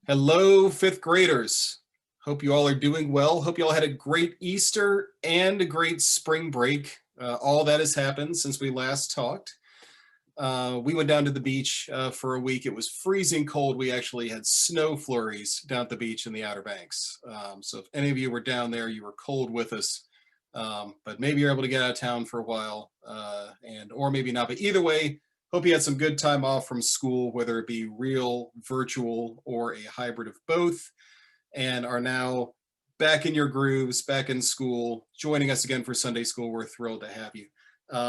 Hello, fifth graders. Hope you all are doing well. Hope you all had a great Easter and a great spring break. All that has happened since we last talked. We went down to the beach for a week. It was freezing cold. We actually had snow flurries down at the beach in the Outer Banks. So if any of you were down there, you were cold with us. But maybe you're able to get out of town for a while, or maybe not. But either way, hope you had some good time off from school, whether it be real, virtual, or a hybrid of both, and are now back in your grooves, back in school, joining us again for Sunday school. We're thrilled to have you.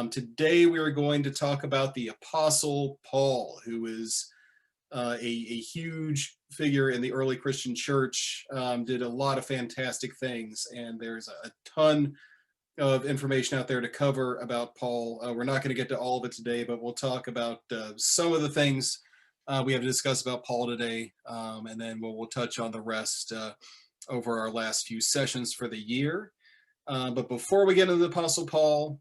Today we are going to talk about the Apostle Paul, who is a huge figure in the early Christian church, did a lot of fantastic things, and there's a ton of information out there to cover about Paul. We're not going to get to all of it today, but we'll talk about some of the things we have to discuss about Paul today, and then we'll touch on the rest over our last few sessions for the year. But before we get into the Apostle Paul,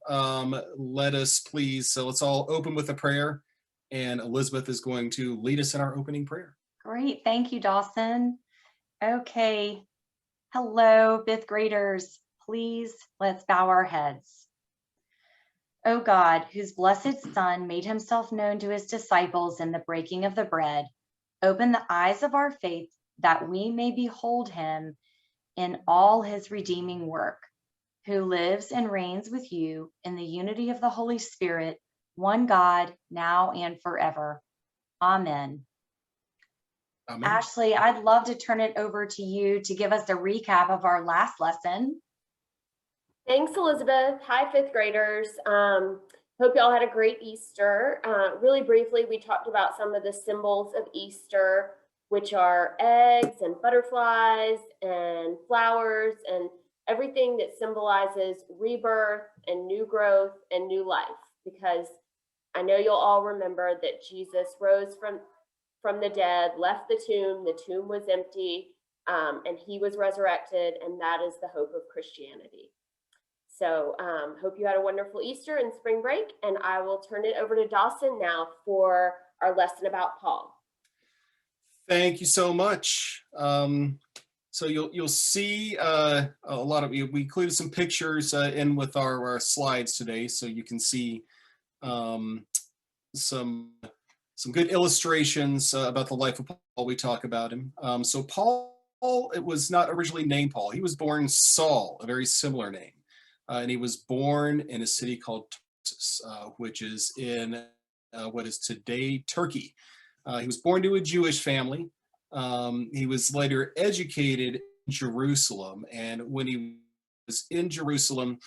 let us please, so let's all open with a prayer, and Elizabeth is going to lead us in our opening prayer. Great, thank you, Dawson. Okay, hello, fifth graders. Please, let's bow our heads. O God, whose blessed Son made himself known to his disciples in the breaking of the bread, open the eyes of our faith that we may behold him in all his redeeming work, who lives and reigns with you in the unity of the Holy Spirit, one God, now and forever. Amen. Amen. Ashley, I'd love to turn it over to you to give us a recap of our last lesson. Thanks, Elizabeth. Hi, fifth graders. Hope y'all had a great Easter. Really briefly, we talked about some of the symbols of Easter, which are eggs and butterflies and flowers and everything that symbolizes rebirth and new growth and new life. Because I know you'll all remember that Jesus rose from the dead, left the tomb was empty, and he was resurrected, and that is the hope of Christianity. So hope you had a wonderful Easter and spring break, and I will turn it over to Dawson now for our lesson about Paul. Thank you so much. So you'll see a lot of, we included some pictures in with our slides today, so you can see some good illustrations about the life of Paul. We talk about him. So Paul, it was not originally named Paul. He was born Saul, a very similar name. And he was born in a city called Tarsus, which is in what is today Turkey. He was born to a Jewish family. He was later educated in Jerusalem, and when he was in Jerusalem,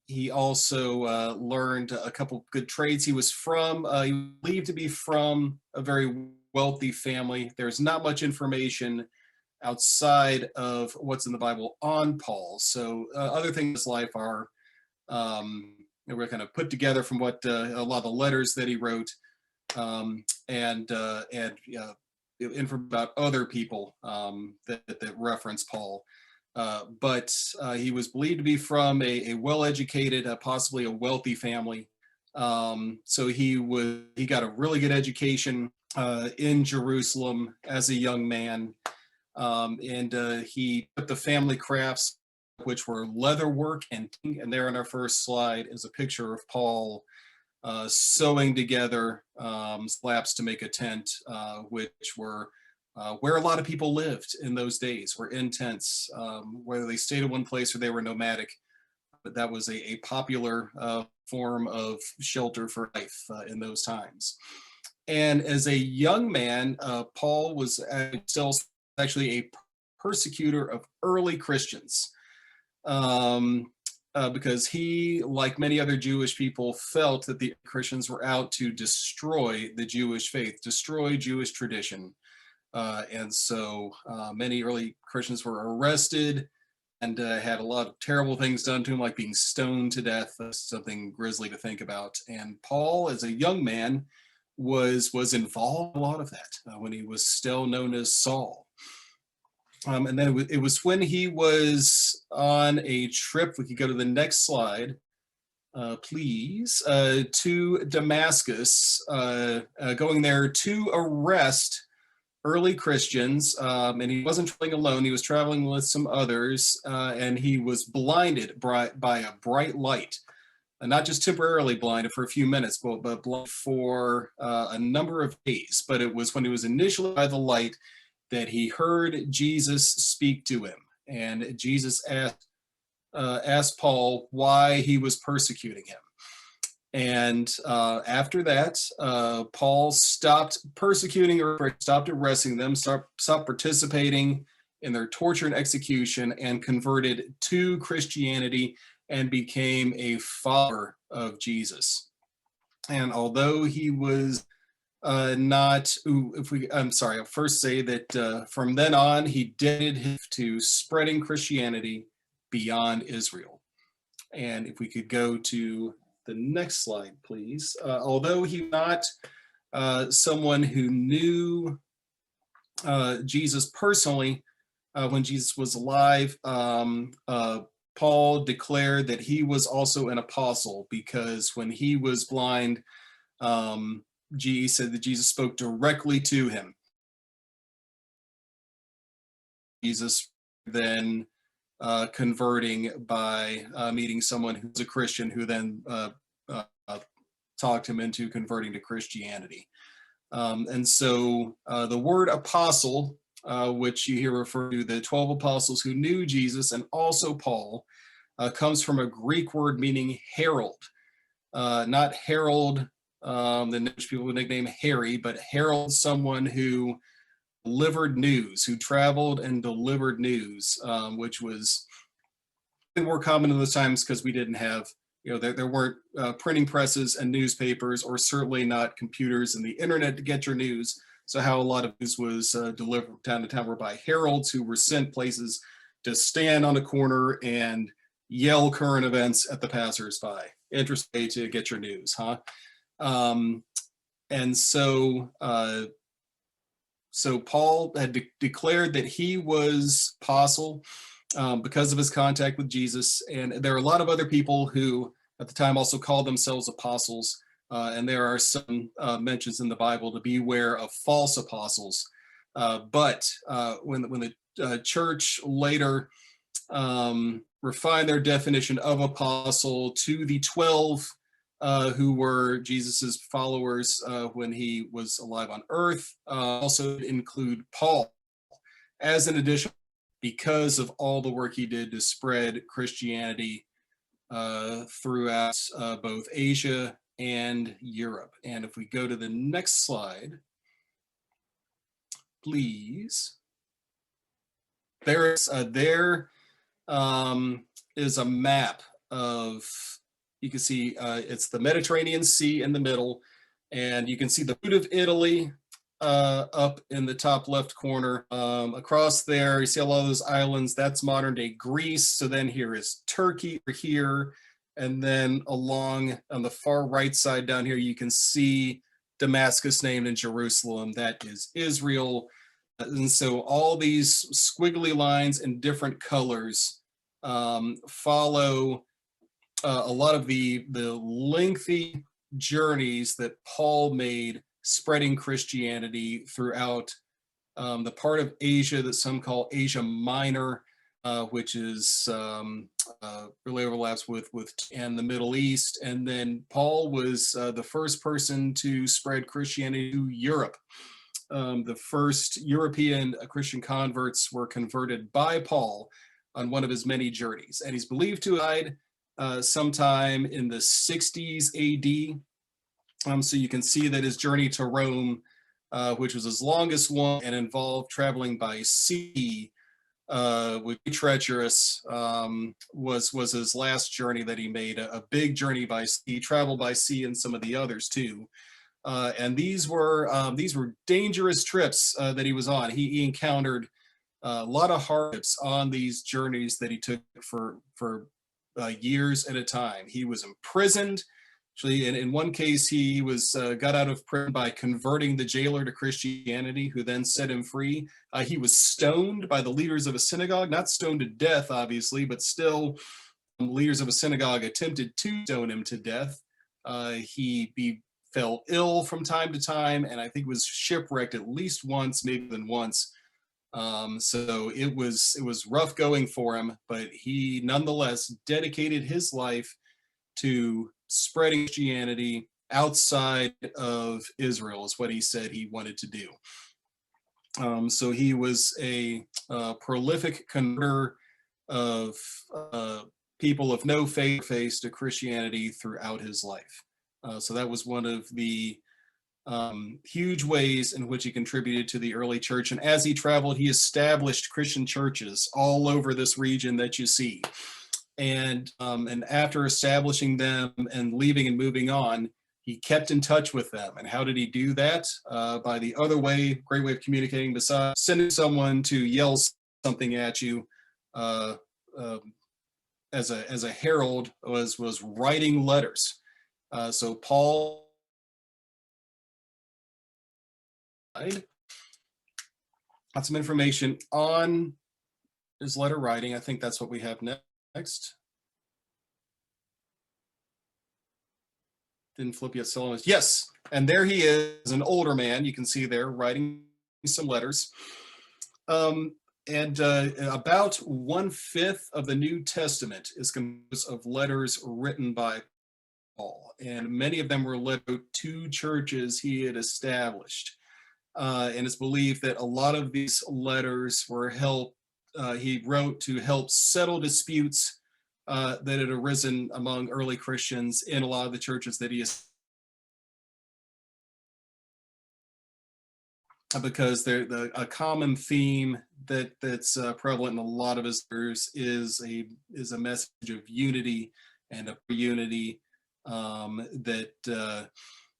he also learned a couple good trades. He was believed to be from a very wealthy family. There's not much information outside of what's in the Bible on Paul. So other things in his life are we're kind of put together from what a lot of the letters that he wrote, and info about other people that reference Paul. But he was believed to be from a well-educated, possibly a wealthy family. So he got a really good education in Jerusalem as a young man. And he put the family crafts, which were leather work, and there on our first slide is a picture of Paul sewing together slabs to make a tent, which were where a lot of people lived in those days, were in tents, whether they stayed in one place or they were nomadic. But that was a popular form of shelter for life in those times. And as a young man, Paul was still actually a persecutor of early Christians, because he, like many other Jewish people, felt that the Christians were out to destroy the Jewish faith, destroy Jewish tradition. And so many early Christians were arrested and had a lot of terrible things done to them, like being stoned to death. Something grisly to think about. And Paul, as a young man, was involved in a lot of that when he was still known as Saul. And then it was when he was on a trip, we could go to the next slide, please, to Damascus, going there to arrest early Christians, and he wasn't traveling alone. He was traveling with some others, and he was blinded by a bright light. Not just temporarily blinded for a few minutes, but blind for a number of days. But it was when he was initially by the light that he heard Jesus speak to him. And Jesus asked Paul why he was persecuting him. And after that, Paul stopped persecuting or stopped arresting them, stopped participating in their torture and execution, and converted to Christianity and became a follower of Jesus. And although he was not, I'll first say that from then on, he dedicated to spreading Christianity beyond Israel. And if we could go to the next slide, please. Although he was not someone who knew Jesus personally, when Jesus was alive, Paul declared that he was also an apostle, because when he was blind, he said that Jesus spoke directly to him. Jesus then converting by meeting someone who's a Christian, who then talked him into converting to Christianity. And so the word apostle, which you hear referred to, the 12 apostles who knew Jesus, and also Paul, comes from a Greek word meaning herald. Not Harold, the people would nickname Harry, but herald, someone who delivered news, who traveled and delivered news, which was more common in those times because we didn't have, there weren't printing presses and newspapers, or certainly not computers and the internet to get your news. So how a lot of news was delivered town to town were by heralds, who were sent places to stand on a corner and yell current events at the passersby. Interesting way to get your news, huh? And so Paul had declared that he was apostle because of his contact with Jesus. And there are a lot of other people who at the time also called themselves apostles. And there are some mentions in the Bible to beware of false apostles. But when the church later refined their definition of apostle to the 12 who were Jesus's followers when he was alive on earth, also include Paul as an addition, because of all the work he did to spread Christianity throughout both Asia and Europe. And if we go to the next slide, please. There is a map of, you can see it's the Mediterranean Sea in the middle, and you can see the boot of Italy up in the top left corner. Across there, you see a lot of those islands. That's modern day Greece. So then here is Turkey here. And then along on the far right side down here, you can see Damascus named in Jerusalem. That is Israel. And so all these squiggly lines in different colors follow a lot of the lengthy journeys that Paul made spreading Christianity throughout the part of Asia that some call Asia Minor, which is really overlaps with and the Middle East. And then Paul was the first person to spread Christianity to Europe. The first European Christian converts were converted by Paul on one of his many journeys, and he's believed to have died sometime in the 60s AD. So you can see that his journey to Rome, which was his longest one and involved traveling by sea, would be treacherous, was his last journey that he made, a big journey by sea, traveled by sea, and some of the others too. And these were dangerous trips that he was on. He encountered a lot of hardships on these journeys that he took for years at a time. He was imprisoned. Actually, in one case, he was got out of prison by converting the jailer to Christianity, who then set him free. He was stoned by the leaders of a synagogue, not stoned to death, obviously, but still, leaders of a synagogue attempted to stone him to death. He fell ill from time to time, and I think was shipwrecked at least once, maybe than once. So it was rough going for him, but he nonetheless dedicated his life to spreading Christianity outside of Israel, is what he said he wanted to do. So he was a prolific converter of people of no faith to Christianity throughout his life. So that was one of the huge ways in which he contributed to the early church. And as he traveled, he established Christian churches all over this region that you see. And after establishing them and leaving and moving on, he kept in touch with them. And how did he do that? By the other way, great way of communicating, besides sending someone to yell something at you as a herald, was writing letters. So Paul got some information on his letter writing. I think that's what we have next. Didn't flip yet, so yes, and there he is, an older man. You can see there writing some letters. And about 1/5 of the New Testament is composed of letters written by Paul, and many of them were letters to churches he had established. And it's believed that a lot of these letters were he wrote to help settle disputes that had arisen among early Christians in a lot of the churches that he established. Because a common theme that's prevalent in a lot of his letters is a message of unity and of unity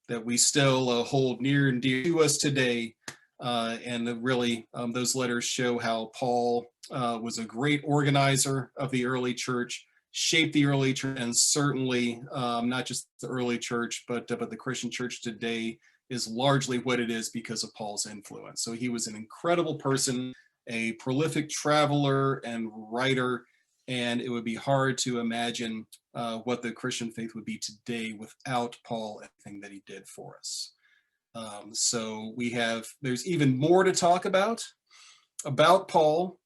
that we still hold near and dear to us today. And really, those letters show how Paul was a great organizer of the early church, shaped the early church, and certainly not just the early church, but the Christian church today is largely what it is because of Paul's influence. So he was an incredible person, a prolific traveler and writer, and it would be hard to imagine what the Christian faith would be today without Paul and everything that he did for us. So there's even more to talk about Paul.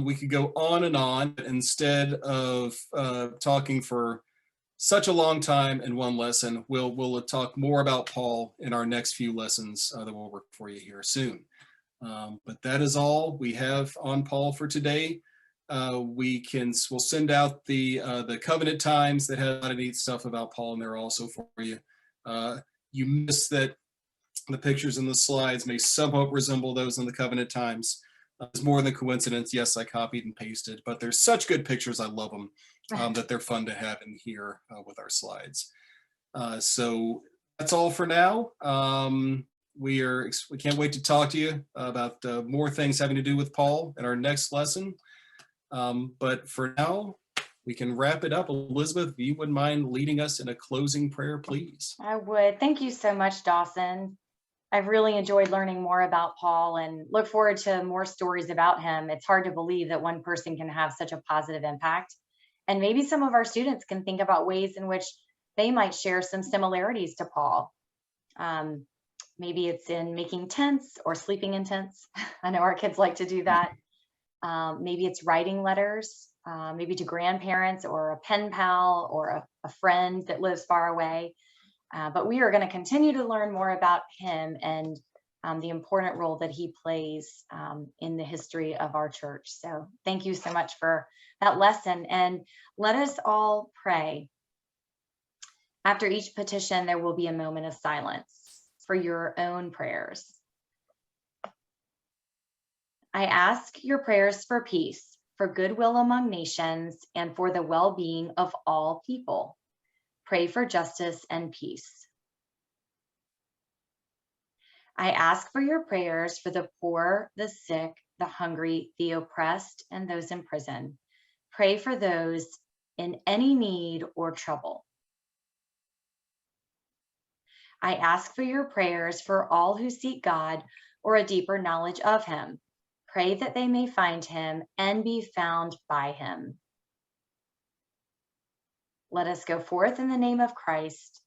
We could go on and on, but instead of talking for such a long time in one lesson, we'll talk more about Paul in our next few lessons that will work for you here soon. But that is all we have on Paul for today. We'll send out the covenant times that have a lot of neat stuff about Paul in there also for you. You missed that the pictures in the slides may somewhat resemble those in the covenant times. It's more than coincidence. Yes, I copied and pasted, but they're such good pictures. I love them, that they're fun to have in here with our slides. So that's all for now. We can't wait to talk to you about more things having to do with Paul in our next lesson. But for now, we can wrap it up. Elizabeth, if you wouldn't mind leading us in a closing prayer, please. I would. Thank you so much, Dawson. I've really enjoyed learning more about Paul and look forward to more stories about him. It's hard to believe that one person can have such a positive impact. And maybe some of our students can think about ways in which they might share some similarities to Paul. Maybe it's in making tents or sleeping in tents. I know our kids like to do that. Maybe it's writing letters, maybe to grandparents or a pen pal or a friend that lives far away. But we are going to continue to learn more about him and the important role that he plays in the history of our church. So thank you so much for that lesson. And let us all pray. After each petition, there will be a moment of silence for your own prayers. I ask your prayers for peace, for goodwill among nations, and for the well-being of all people. Pray for justice and peace. I ask for your prayers for the poor, the sick, the hungry, the oppressed, and those in prison. Pray for those in any need or trouble. I ask for your prayers for all who seek God or a deeper knowledge of him. Pray that they may find him and be found by him. Let us go forth in the name of Christ.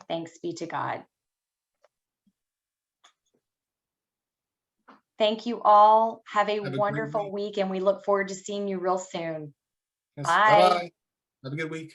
Thanks be to God. Thank you all. Have a great wonderful week, and we look forward to seeing you real soon. Yes. Bye. Bye-bye. Have a good week.